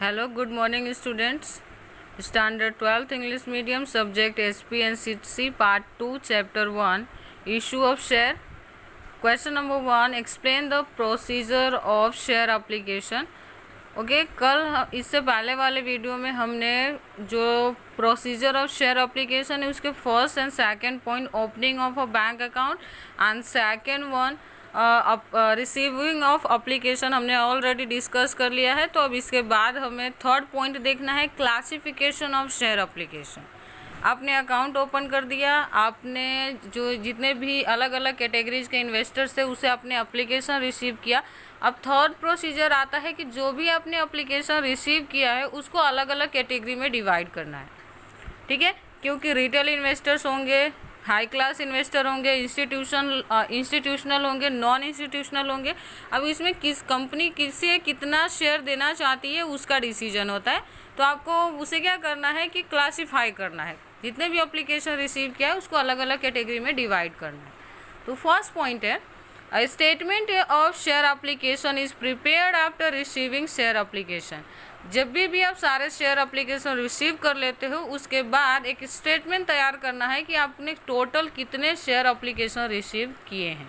Hello, good morning students. Standard 12th English Medium subject SP and CC Part 2 Chapter 1 Issue of Share. Question number 1 Explain the procedure of share application. Okay कल इससे पहले वाले video में हमने जो procedure of share application है उसके first and second point opening of a bank account and second one receiving of application हमने ऑलरेडी डिस्कस कर लिया है। तो अब इसके बाद हमें थर्ड पॉइंट देखना है क्लासिफिकेशन ऑफ शेयर एप्लीकेशन। आपने अकाउंट ओपन कर दिया, आपने जो जितने भी अलग अलग कैटेगरीज के इन्वेस्टर्स थे उसे आपने एप्लीकेशन रिसीव किया। अब थर्ड प्रोसीजर आता है कि जो भी आपने एप्लीकेशन रिसीव किया है उसको अलग अलग कैटेगरी में डिवाइड करना है, ठीक है। क्योंकि रिटेल इन्वेस्टर्स होंगे, हाई क्लास इन्वेस्टर होंगे, इंस्टीट्यूशनल होंगे, नॉन इंस्टीट्यूशनल होंगे। अब इसमें किस कंपनी किसे कितना शेयर देना चाहती है उसका डिसीजन होता है। तो आपको उसे क्या करना है कि क्लासीफाई करना है, जितने भी एप्लीकेशन रिसीव किया है उसको अलग अलग कैटेगरी में डिवाइड करना है। तो फर्स्ट पॉइंट है A statement of share application is prepared after receiving share application. जब भी आप सारे शेयर एप्लीकेशन रिसीव कर लेते हो उसके बाद एक स्टेटमेंट तैयार करना है कि आपने टोटल कितने शेयर एप्लीकेशन रिसीव किए हैं।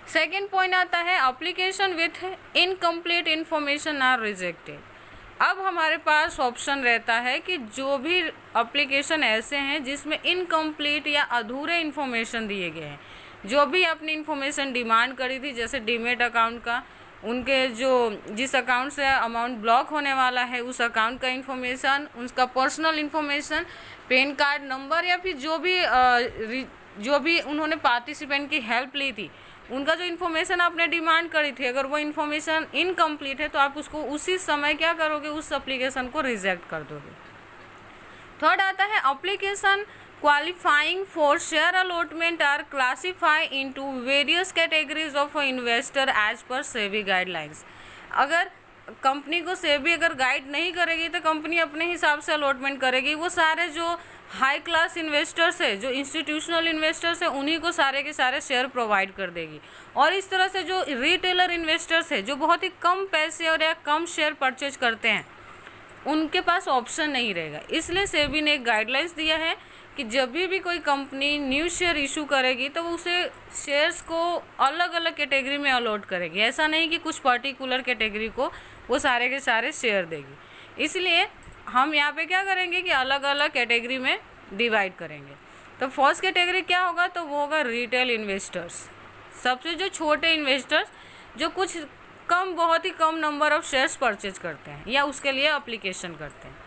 सेकेंड पॉइंट आता है application with incomplete information are rejected. अब हमारे पास ऑप्शन रहता है कि जो भी एप्लीकेशन ऐसे हैं जिसमें इनकम्प्लीट या अधूरे इन्फॉर्मेशन दिए गए हैं, जो भी आपने इन्फॉर्मेशन डिमांड करी थी, जैसे डीमेट अकाउंट का, उनके जो जिस अकाउंट से अमाउंट ब्लॉक होने वाला है उस अकाउंट का इन्फॉर्मेशन, उसका personal information, pan card number, या फिर जो भी उन्होंने पार्टिसिपेंट की हेल्प ली थी उनका जो इन्फॉर्मेशन आपने डिमांड करी थी, अगर वो इन्फॉर्मेशन इनकम्प्लीट है तो आप उसको उसी समय क्या करोगे, उस एप्लीकेशन को रिजेक्ट कर दोगे। थर्ड आता है application qualifying for share allotment are classified into various categories of investor as per SEBI guidelines. अगर कंपनी को सेबी अगर गाइड नहीं करेगी तो कंपनी अपने हिसाब से अलॉटमेंट करेगी। वो सारे जो हाई क्लास इन्वेस्टर्स है, जो इंस्टीट्यूशनल इन्वेस्टर्स है, उन्हीं को सारे के सारे शेयर प्रोवाइड कर देगी। और इस तरह से जो रिटेलर इन्वेस्टर्स है, जो बहुत ही कम पैसे और या कम शेयर परचेज करते हैं, उनके पास ऑप्शन नहीं रहेगा। इसलिए सेबी ने एक गाइडलाइंस दिया है कि जब भी कोई कंपनी न्यू शेयर इशू करेगी तो वो उसे शेयर्स को अलग अलग कैटेगरी में अलॉट करेगी। ऐसा नहीं कि कुछ पर्टिकुलर कैटेगरी को वो सारे के सारे शेयर देगी। इसलिए हम यहाँ पे क्या करेंगे कि अलग अलग कैटेगरी में डिवाइड करेंगे। तो फर्स्ट कैटेगरी क्या होगा, तो वो होगा रिटेल इन्वेस्टर्स, सबसे जो छोटे इन्वेस्टर्स जो कुछ कम, बहुत ही कम नंबर ऑफ शेयर्स परचेज करते हैं या उसके लिए एप्लीकेशन करते हैं।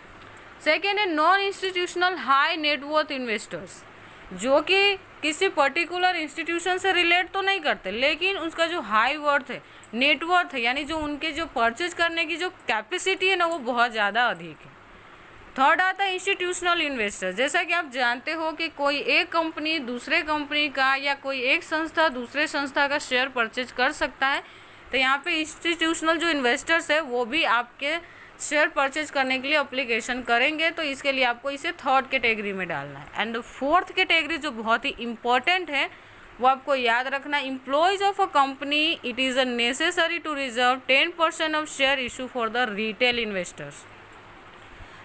सेकेंड है non institutional high net worth investors, जो कि किसी पर्टिकुलर इंस्टीट्यूशन से रिलेट तो नहीं करते लेकिन उसका जो हाई वर्थ है, नेटवर्थ है, यानी जो उनके जो परचेज करने की जो कैपेसिटी है ना वो बहुत ज़्यादा अधिक है। थर्ड आता है इंस्टीट्यूशनल इन्वेस्टर। जैसा कि आप जानते हो कि कोई एक कंपनी दूसरे कंपनी का या कोई एक संस्था दूसरे संस्था का शेयर परचेज कर सकता है, तो यहाँ पे इंस्टीट्यूशनल जो इन्वेस्टर्स है वो भी आपके शेयर परचेज करने के लिए एप्लीकेशन करेंगे। तो इसके लिए आपको इसे थर्ड कैटेगरी में डालना है। एंड फोर्थ कैटेगरी जो बहुत ही इम्पोर्टेंट है वो आपको याद रखना, employees of a company it is a necessary to reserve 10% of share issue for the retail investors.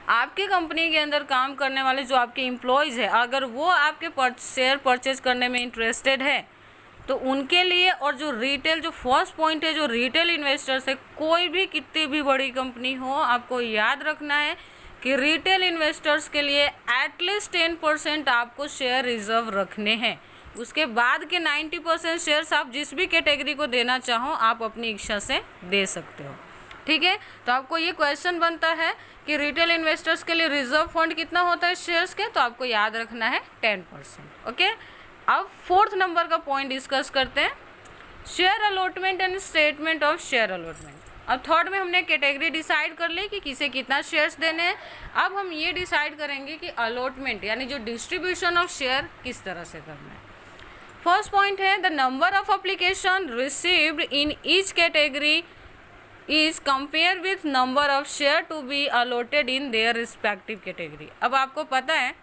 आपकी कंपनी के अंदर काम करने वाले जो आपके एम्प्लॉयज़ है, अगर वो आपके शेयर परचेज करने में इंटरेस्टेड है तो उनके लिए, और जो रिटेल, जो फर्स्ट पॉइंट है, जो रिटेल इन्वेस्टर्स है, कोई भी कितनी भी बड़ी कंपनी हो, आपको याद रखना है कि रिटेल इन्वेस्टर्स के लिए एटलीस्ट 10% आपको शेयर रिजर्व रखने हैं। उसके बाद के 90% शेयर्स आप जिस भी कैटेगरी को देना चाहो आप अपनी इच्छा से दे सकते हो, ठीक है। तो आपको ये क्वेश्चन बनता है कि रिटेल इन्वेस्टर्स के लिए रिजर्व फंड कितना होता है शेयर्स के, तो आपको याद रखना है 10%, ओके। अब फोर्थ नंबर का पॉइंट डिस्कस करते हैं, share allotment and statement of share allotment. अब थर्ड में हमने कैटेगरी डिसाइड कर ली कि किसे कितना शेयर्स देने हैं। अब हम ये डिसाइड करेंगे कि अलॉटमेंट यानी जो डिस्ट्रीब्यूशन ऑफ शेयर किस तरह से करना है। फर्स्ट पॉइंट है the number of application received in each category is compare with number of share to be allotted in their respective category. अब आपको पता है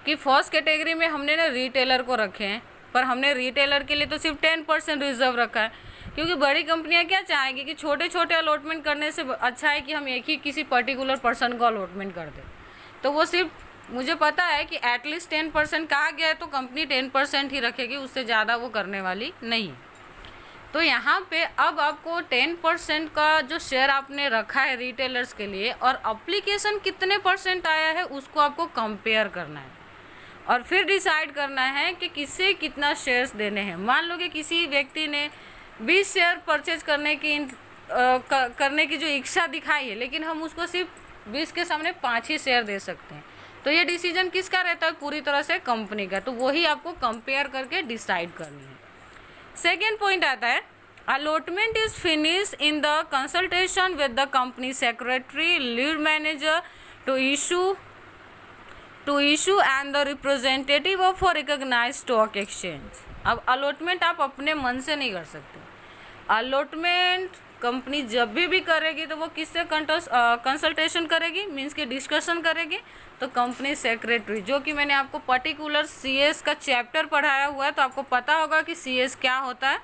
कि फर्स्ट कैटेगरी में हमने ना रिटेलर को रखे हैं, पर हमने रिटेलर के लिए तो सिर्फ 10% रिजर्व रखा है, क्योंकि बड़ी कंपनियां क्या चाहेंगी कि छोटे छोटे अलॉटमेंट करने से अच्छा है कि हम एक ही किसी पर्टिकुलर पर्सन को अलॉटमेंट कर दें। तो वो सिर्फ मुझे पता है कि एटलीस्ट 10% कहा गया है तो कंपनी 10% ही रखेगी, उससे ज़्यादा वो करने वाली नहीं। तो यहाँ पे अब आपको 10% का जो शेयर आपने रखा है रिटेलर्स के लिए और अप्लीकेशन कितने परसेंट आया है उसको आपको कंपेयर करना है और फिर डिसाइड करना है कि किसे कितना शेयर्स देने हैं। मान लो कि किसी व्यक्ति ने 20 शेयर परचेज करने की जो इच्छा दिखाई है, लेकिन हम उसको सिर्फ 20 के सामने 5 ही शेयर दे सकते हैं, तो ये डिसीजन किसका रहता है? पूरी तरह से कंपनी का। तो वही आपको कंपेयर करके डिसाइड करनी है। सेकेंड पॉइंट आता है allotment is finish in the consultation with the company secretary, lead manager to issue and the representative of recognised stock exchange. अब अलॉटमेंट आप अपने मन से नहीं कर सकते। अलॉटमेंट कंपनी जब भी करेगी तो वो किससे कंसल्टेशन करेगी, मीन्स कि डिस्कशन करेगी। तो कंपनी सेक्रेटरी, जो कि मैंने आपको पर्टिकुलर सीएस का चैप्टर पढ़ाया हुआ है, तो आपको पता होगा कि सीएस क्या होता है।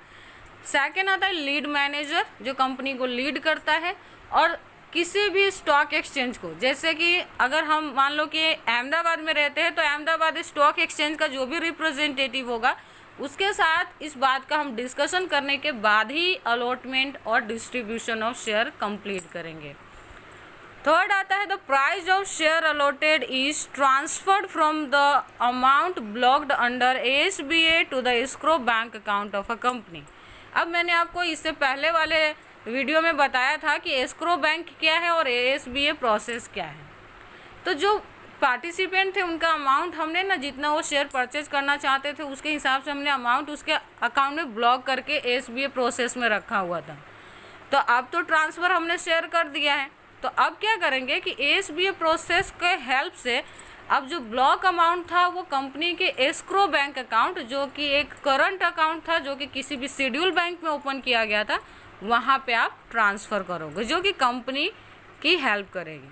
सेकेंड आता है लीड मैनेजर, जो कंपनी को लीड करता है और किसी भी स्टॉक एक्सचेंज को, जैसे कि अगर हम मान लो कि अहमदाबाद में रहते हैं तो अहमदाबाद स्टॉक एक्सचेंज का जो भी रिप्रेजेंटेटिव होगा उसके साथ इस बात का हम डिस्कशन करने के बाद ही अलॉटमेंट और डिस्ट्रीब्यूशन ऑफ शेयर कंप्लीट करेंगे। थर्ड आता है the price of share allotted is transferred from the amount blocked under ASBA to the escrow bank account of a company. अब मैंने आपको इससे पहले वाले वीडियो में बताया था कि एस्क्रो बैंक क्या है और ASBA प्रोसेस क्या है। तो जो पार्टिसिपेंट थे उनका अमाउंट हमने ना, जितना वो शेयर परचेज करना चाहते थे उसके हिसाब से हमने अमाउंट उसके अकाउंट में ब्लॉक करके ASBA प्रोसेस में रखा हुआ था। तो अब तो ट्रांसफ़र हमने शेयर कर दिया है, तो अब क्या करेंगे कि ASBA प्रोसेस के हेल्प से अब जो ब्लॉक अमाउंट था वो कंपनी के एस्क्रो बैंक अकाउंट, जो कि एक करंट अकाउंट था जो कि किसी भी शेड्यूल बैंक में ओपन किया गया था, वहाँ पे आप ट्रांसफ़र करोगे, जो कि कंपनी की हेल्प करेगी।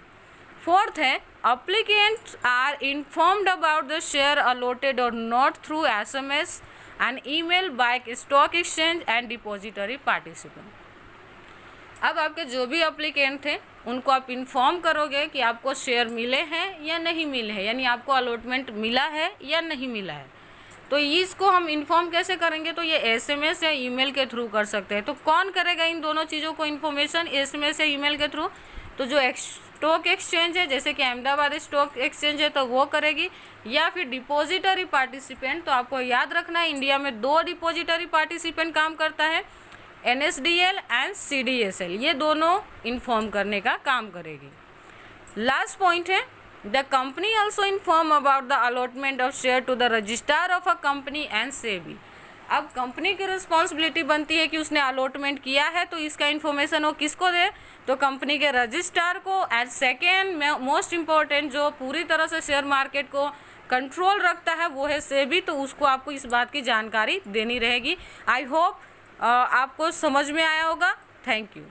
फोर्थ है applicants are informed about the share allotted or not through SMS and email by stock exchange and depository participant। अब आपके जो भी अप्लीकेंट थे उनको आप इन्फॉर्म करोगे कि आपको शेयर मिले हैं या नहीं मिले हैं, यानी आपको अलॉटमेंट मिला है या नहीं मिला है। तो इसको हम इन्फॉर्म कैसे करेंगे? तो ये SMS या ईमेल के थ्रू कर सकते हैं। तो कौन करेगा इन दोनों चीज़ों को इन्फॉर्मेशन, SMS या ईमेल के थ्रू? तो जो स्टॉक एक्सचेंज है, जैसे कि अहमदाबाद स्टॉक एक्सचेंज है, तो वो करेगी, या फिर डिपॉजिटरी पार्टिसिपेंट। तो आपको याद रखना है इंडिया में 2 डिपॉजिटरी पार्टिसिपेंट काम करता है, NSDL एंड CDSL, ये दोनों इन्फॉर्म करने का काम करेगी। लास्ट पॉइंट है the company also inform about the allotment of share to the registrar of a company and SEBI। अब कंपनी की रिस्पॉन्सिबिलिटी बनती है कि उसने अलॉटमेंट किया है तो इसका इन्फॉर्मेशन वो किसको दे? तो कंपनी के रजिस्ट्रार को। एंड सेकेंड मोस्ट इम्पॉर्टेंट, जो पूरी तरह से शेयर मार्केट को कंट्रोल रखता है वो है SEBI, तो उसको आपको इस बात की जानकारी देनी रहेगी। आई होप आपको समझ में आया होगा। Thank you.